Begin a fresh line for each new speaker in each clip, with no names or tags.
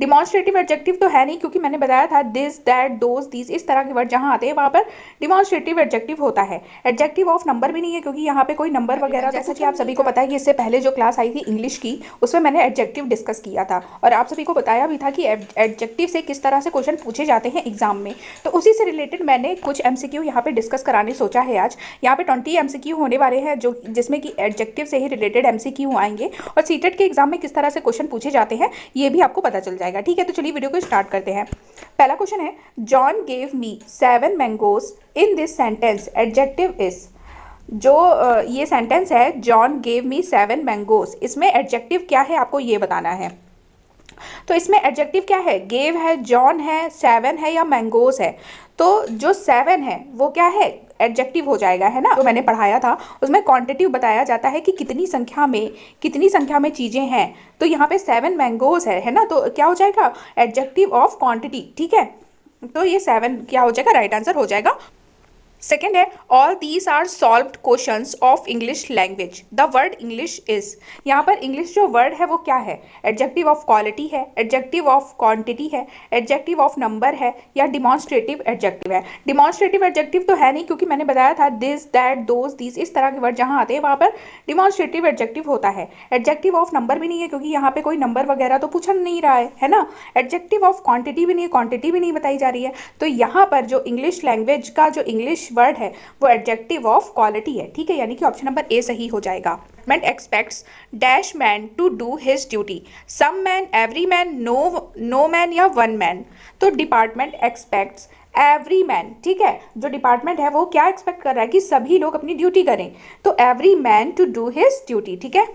Demonstrative adjective तो है नहीं, क्योंकि मैंने बताया था दिस दैट दोज दीज इस तरह के वर्ड जहाँ आते हैं वहाँ पर डिमॉन्स्ट्रेटिव एडजेक्टिव होता है। एडजेक्टिव ऑफ नंबर भी नहीं है, क्योंकि यहाँ पे कोई नंबर वगैरह, जैसा कि आप सभी को पता है कि इससे पहले जो क्लास आई थी इंग्लिश की उसमें मैंने एडजेक्टिव डिस्कस किया था और आप सभी को बताया भी था कि एडजेक्टिव से किस तरह से क्वेश्चन पूछे जाते हैं एग्जाम में। तो उसी से रिलेटेड मैंने कुछ एमसीक्यू यहाँ पे डिस्कस कराने सोचा है आज। यहाँ पे 20 एमसीक्यू होने वाले हैं जो जिसमें कि एडजेक्टिव से ही रिलेटेड एमसीक्यू आएंगे और सीटेट के एग्जाम में किस तरह से क्वेश्चन पूछे जाते हैं ये भी आपको पता चल जाएगा। ठीक है, तो चलिए वीडियो को स्टार्ट करते हैं। पहला क्वेश्चन है, John gave me 7 mangoes in this sentence, adjective is. जो ये सेंटेंस है जॉन गेव मी 7 मैंगोज, इसमें एडजेक्टिव क्या है आपको ये बताना है। तो इसमें एडजेक्टिव क्या है, गेव है, जॉन है, 7 है या मैंगोज है। तो जो 7 है वो क्या है, एडजेक्टिव हो जाएगा, है ना। जो मैंने पढ़ाया था उसमें क्वांटिटिव बताया जाता है कि कितनी संख्या में चीज़ें हैं। तो यहाँ पे 7 मैंगोज है ना, तो क्या हो जाएगा, एडजेक्टिव ऑफ क्वांटिटी। ठीक है, तो ये 7 क्या हो जाएगा, राइट आंसर हो जाएगा। सेकेंड है, all these are solved questions of English language, the word English is. यहाँ पर इंग्लिश जो वर्ड है वो क्या है, एडजेक्टिव ऑफ क्वालिटी है, एडजेक्टिव ऑफ क्वांटिटी है, एडजेक्टिव ऑफ नंबर है या डिमॉन्स्ट्रेटिव एडजेक्टिव है। डिमॉन्स्ट्रेटिव एडजेक्टिव तो है नहीं, क्योंकि मैंने बताया था दिस दैट दोज दीज इस तरह के वर्ड जहाँ आते हैं वहाँ पर डिमॉन्स्ट्रेटिव एडजेक्टिव होता है। एडजेक्टिव ऑफ नंबर भी नहीं है, क्योंकि यहाँ पे कोई नंबर वगैरह तो पूछा नहीं रहा है ना। एडजेक्टिव ऑफ क्वांटिटी भी नहीं है, क्वांटिटी भी नहीं बताई जा रही है। तो यहाँ पर जो इंग्लिश लैंग्वेज का जो इंग्लिश वर्ड है वो एडजेक्टिव ऑफ क्वालिटी है। ठीक है, यानी कि ऑप्शन नंबर ए सही हो जाएगा। Man expects dash man to do his duty, some man, every man, no man या वन मैन। तो डिपार्टमेंट एक्सपेक्ट्स एवरी मैन, ठीक है, जो डिपार्टमेंट है वो क्या एक्सपेक्ट कर रहा है कि सभी लोग अपनी ड्यूटी करें, तो every man to do his duty. ठीक है।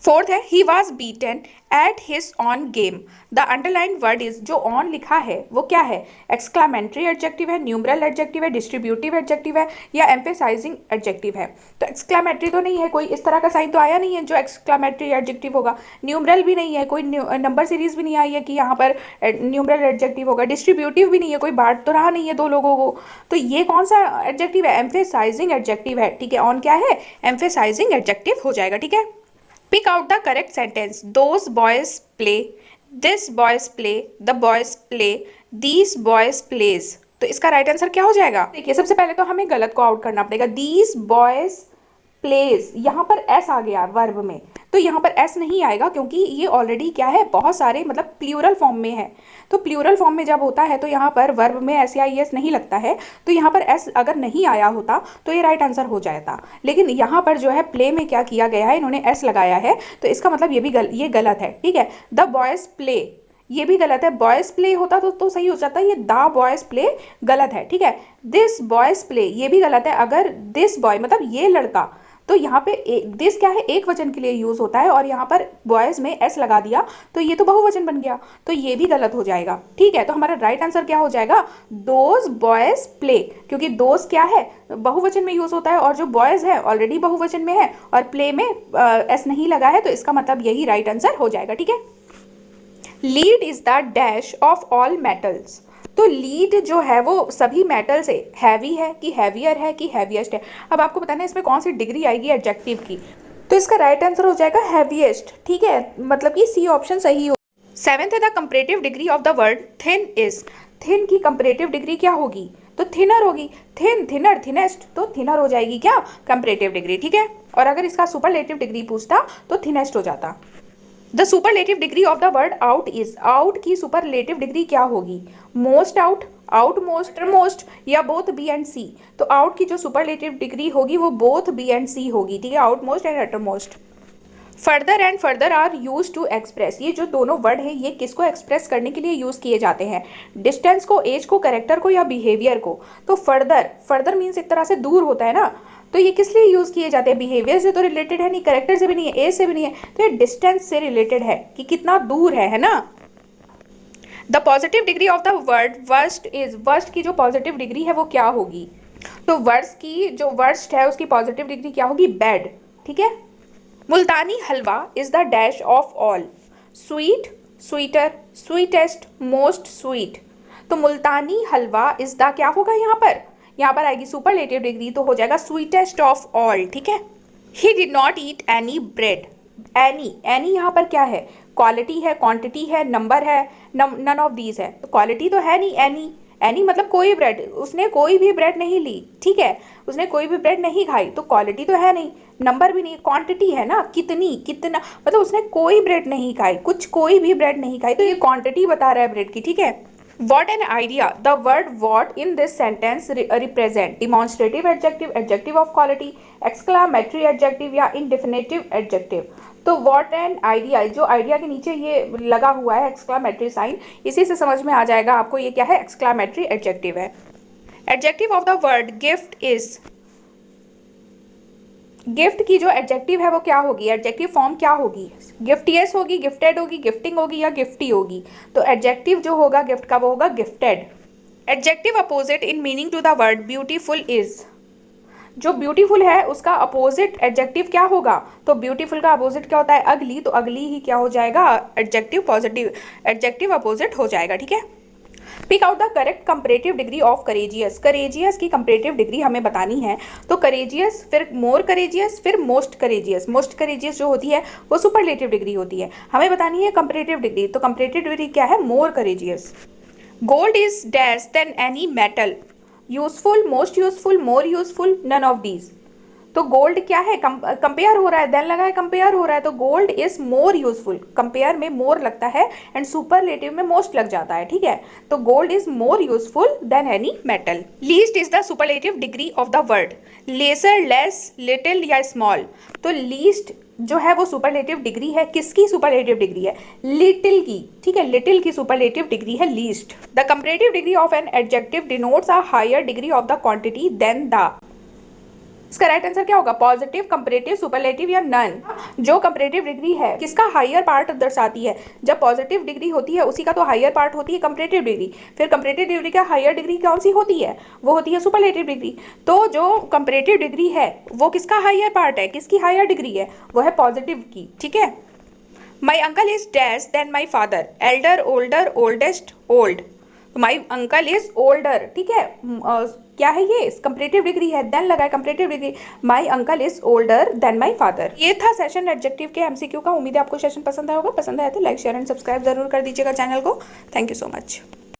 फोर्थ है, he was beaten at his own game, the underline word is. जो ऑन लिखा है वो क्या है, एक्सक्लामेटरी एडजेक्टिव है, न्यूमरल एडजेक्टिव है, डिस्ट्रीब्यूटिव एडजेक्टिव है या एम्फेसाइजिंग एडजेक्टिव है। तो एक्सक्लामेटरी तो नहीं है, कोई इस तरह का साइन तो आया नहीं है जो एक्सक्लामेटरी एडजेक्टिव होगा। न्यूमरल भी नहीं है, कोई नंबर सीरीज भी नहीं आई है कि यहाँ पर न्यूमरल एडजेक्टिव होगा। डिस्ट्रीब्यूटिव भी नहीं है, कोई बांट तो रहा नहीं है दो लोगों को। तो ये कौन सा एडजेक्टिव है, एम्फेसाइजिंग एडजेक्टिव है। ठीक है, ऑन क्या है, एम्फेसाइजिंग एडजेक्टिव हो जाएगा। ठीक है। Pick out the correct sentence. Those boys play, this boys play, the boys play, these boys plays. तो इसका राइट आंसर क्या हो जाएगा, देखिए सबसे पहले तो हमें गलत को आउट करना पड़ेगा। these boys plays, यहाँ पर एस आ गया वर्ब में, तो यहाँ पर एस नहीं आएगा क्योंकि ये ऑलरेडी क्या है, बहुत सारे मतलब प्लूरल फॉर्म में है। तो प्लूरल फॉर्म में जब होता है तो यहाँ पर वर्ब में एस या एस नहीं लगता है। तो यहाँ पर एस अगर नहीं आया होता तो ये राइट आंसर हो जाता। लेकिन यहाँ पर जो है प्ले में क्या किया गया है, इन्होंने एस लगाया है, तो इसका मतलब ये भी ये गलत है। ठीक है, द बॉयज प्ले ये भी गलत है, बॉयज प्ले होता तो सही हो जाता है, ये द बॉयज प्ले गलत है। ठीक है, दिस बॉयज प्ले ये भी गलत है, अगर दिस बॉय मतलब ये लड़का, तो यहाँ पे दिस क्या है, एक वचन के लिए यूज होता है और यहाँ पर बॉयज में एस लगा दिया तो ये तो बहुवचन बन गया, तो ये भी गलत हो जाएगा। ठीक है, तो हमारा राइट आंसर क्या हो जाएगा, दोज बॉयज प्ले, क्योंकि दोज क्या है, बहुवचन में यूज होता है और जो बॉयज है ऑलरेडी बहुवचन में है और प्ले में एस नहीं लगा है, तो इसका मतलब यही राइट आंसर हो जाएगा। ठीक है। Lead is the dash of all metals, तो लीड जो है वो सभी मेटल से हैवी है कि हैवियर है कि हैवीएस्ट है। अब आपको बताना है इसमें कौन सी डिग्री आएगी एडजेक्टिव की, तो इसका राइट आंसर हो जाएगा हैवीएस्ट। ठीक है, मतलब कि सी ऑप्शन सही हो। सेवेंथ है, the comparative degree of the word thin is, thin की कंपैरेटिव डिग्री क्या होगी, तो थिनर होगी। थिन, थिनर, थिनेस्ट, तो थिनर हो जाएगी क्या, कंपैरेटिव डिग्री। ठीक है, और अगर इसका सुपरलेटिव डिग्री पूछता तो थिनेस्ट हो जाता। The superlative degree of the word out is, out की सुपरलेटिव डिग्री क्या होगी, most out, out most, most या बोथ बी एंड सी। तो आउट की जो सुपरलेटिव डिग्री होगी वो बोथ बी एंड सी होगी। ठीक है, outmost and uttermost. Further and further are use to express, ये जो दोनों वर्ड है ये किसको एक्सप्रेस करने के लिए यूज किए जाते हैं, डिस्टेंस को, एज को, कैरेक्टर को या बिहेवियर को। तो फर्दर, फर्दर मीन्स एक तरह से दूर होता है ना, तो ये किस लिए यूज किए जाते हैं, बिहेवियर से तो रिलेटेड है नहीं, कैरेक्टर से भी नहीं है, एज से भी नहीं है, तो ये डिस्टेंस से रिलेटेड है कि कितना दूर है ना। The positive degree of the word worst is, worst की जो पॉजिटिव डिग्री है वो क्या होगी, तो वर्स्ट की जो वर्स्ट है उसकी पॉजिटिव डिग्री क्या होगी, बैड। ठीक है। Multani halwa is the dash of all, sweet, sweeter, sweetest, most sweet. तो मुल्तानी हलवा इज द क्या होगा, यहाँ पर आएगी सुपरलेटिव डिग्री, तो हो जाएगा स्वीटेस्ट ऑफ ऑल। ठीक है। He did not eat any bread, any, any यहाँ पर क्या है, क्वालिटी है, क्वांटिटी है, नंबर है, नन ऑफ दीज है। तो क्वालिटी तो है नहीं, एनी, एनी मतलब कोई ब्रेड, उसने कोई भी ब्रेड नहीं ली, ठीक है, उसने कोई भी ब्रेड नहीं खाई, तो क्वालिटी तो है नहीं, नंबर भी नहीं, क्वांटिटी है ना, कितनी, कितना, मतलब उसने कोई ब्रेड नहीं खाई, कुछ कोई भी ब्रेड नहीं खाई, तो ये क्वांटिटी बता रहा है ब्रेड की, ठीक है। What an idea! The word what in this sentence represent demonstrative adjective, adjective of quality, exclamatory adjective या indefinitive adjective। तो what an idea, जो idea के नीचे ये लगा हुआ है exclamatory sign, इसी से समझ में आ जाएगा आपको ये क्या है, exclamatory adjective है। Adjective of the word gift is, gift की जो एडजेक्टिव है वो क्या होगी, एडजेक्टिव फॉर्म क्या होगी, गिफ्टियस होगी, गिफ्टेड होगी, गिफ्टिंग होगी या गिफ्टी होगी। तो एडजेक्टिव जो होगा गिफ्ट का वो होगा gifted. Adjective opposite in meaning to the word beautiful is, जो ब्यूटीफुल है उसका अपोजिट एडजेक्टिव क्या होगा, तो ब्यूटीफुल का अपोजिट क्या होता है, अगली, तो अगली ही क्या हो जाएगा, एडजेक्टिव पॉजिटिव, एडजेक्टिव अपोजिट हो जाएगा, ठीक है। Pick out the correct comparative degree of courageous, courageous की कंपैरेटिव डिग्री हमें बतानी है। तो करेजियस, फिर मोर करेजियस, फिर मोस्ट करेजियस। मोस्ट करेजियस जो होती है वो सुपरलेटिव डिग्री होती है, हमें बतानी है कंपैरेटिव डिग्री। तो कंपैरेटिव डिग्री क्या है, more courageous. Gold is dash than any metal, useful, most useful, more useful, none of these. तो गोल्ड क्या है, कंपेयर हो रहा है, देन लगा है, कंपेयर हो रहा है, तो gold is more useful, compare में मोर लगता है एंड सुपरलेटिव में मोस्ट लग जाता है, ठीक है। तो gold is more useful than any metal. Least is the superlative degree of the word, lesser, less, little या स्मॉल। तो लीस्ट जो है वो सुपरलेटिव डिग्री है, किसकी सुपरलेटिव डिग्री है, लिटिल की, ठीक है, लिटिल की सुपरलेटिव डिग्री है least. The comparative degree of an adjective denotes a higher degree of the quantity than the, इसका राइट आंसर क्या होगा, पॉजिटिव, कंपैरेटिव, सुपरलेटिव या नन। जो कंपैरेटिव डिग्री है किसका हायर पार्ट दर्शाती है, जब पॉजिटिव डिग्री होती है उसी का तो हायर पार्ट होती है कंपैरेटिव डिग्री, फिर कंपैरेटिव डिग्री का हायर डिग्री कौन सी होती है, वो होती है सुपरलेटिव डिग्री। तो जो कंपैरेटिव डिग्री है वो किसका हायर पार्ट है, किसकी हायर डिग्री है, वो है पॉजिटिव की, ठीक है। My uncle is dash than my father, elder, older, oldest, old. My uncle is older, ठीक है, क्या है ये, कंपैरेटिव डिग्री है, देन लगा है comparative degree, my uncle is older than my father. ये था सेशन एडजेक्टिव के एमसीक्यू का। उम्मीद है आपको सेशन पसंद आया होगा, पसंद आया तो लाइक, शेयर एंड सब्सक्राइब जरूर कर दीजिएगा चैनल को। Thank you so much.